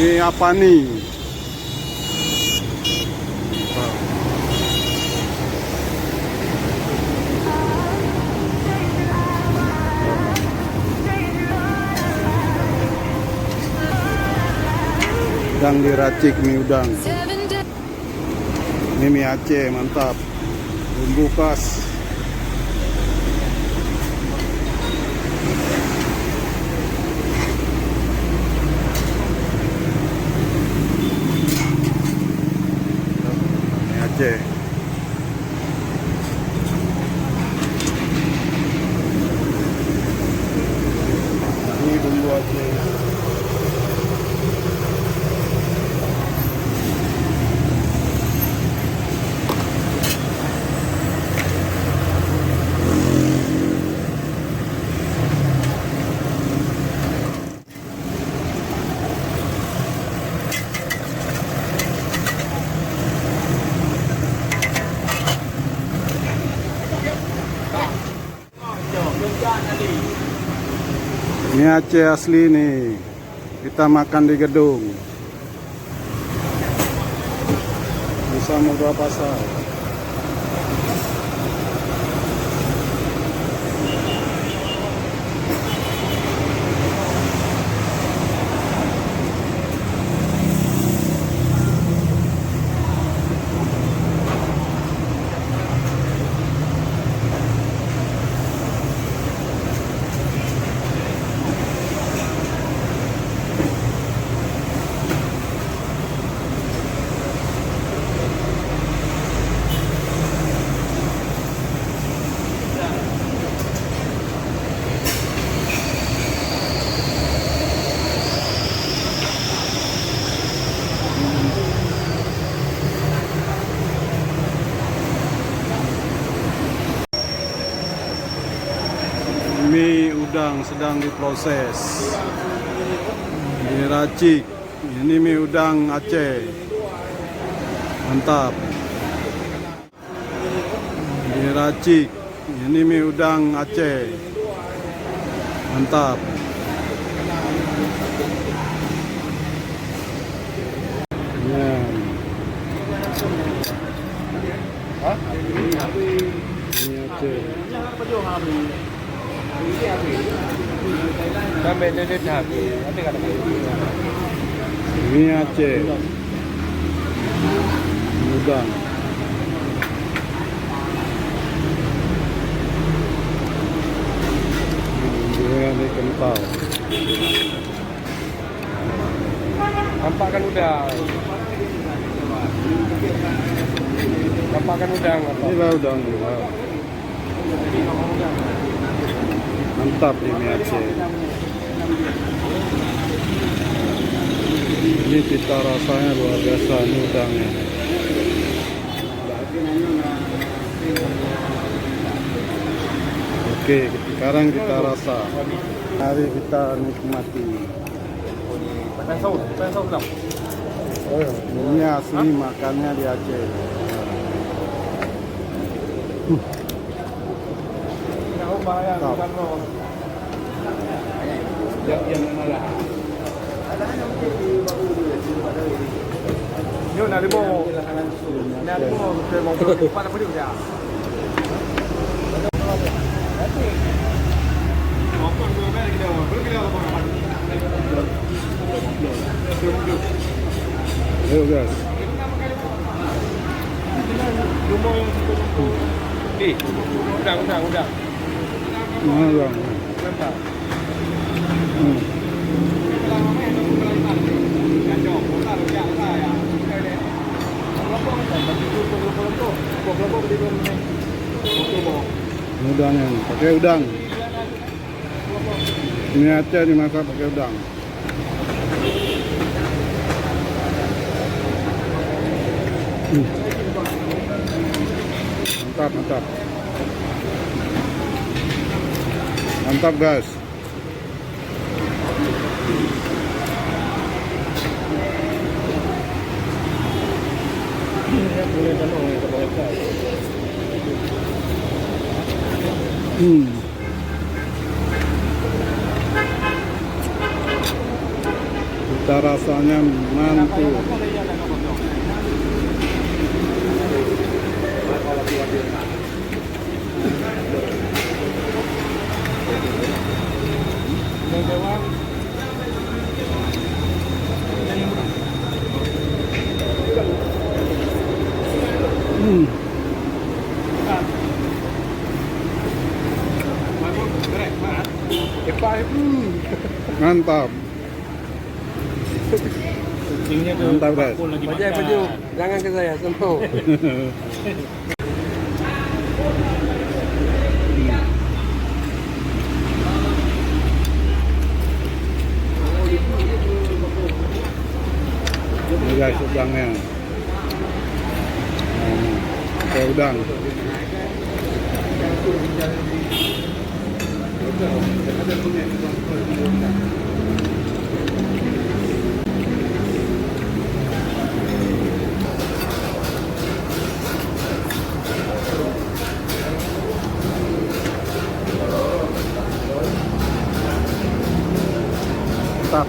Ini apa nih? Udang diracik, mie udang. Ini mie Aceh, mantap. Bumbu khas. Mie Aceh. Ini bumbu Aceh. Ini Aceh asli nih. Kita makan di gedung. Bisa Moga Pasar. Mie udang sedang diproses, diracik. Ini mie udang Aceh, mantap. Diracik. Ini mie udang Aceh, mantap. Ya. Mie Aceh. Mie Aceh udang. Ini kental. Nampakkan udang. Nampakkan udang. Inilah udang juga. Mantap ini Aceh. Ini cita rasanya luar biasa ini udangnya. Oke, sekarang kita rasa. Mari kita nikmati. Ini asli makannya di Aceh. Yuk, nari mo pada pudi ya. Ayo guys. Udang. Mana udang? Udangnya nih, pakai udang. Ini Aceh dimasak pakai udang. Mantap. Mantap guys. Cita rasa Rasanya mantul. Mantap. Kucingnya ke Mantap, guys. Pakun lagi Bajai makan. baju. Jangan ke saya, sentuh. Ini guys udangnya. Kayak udang. Mantap.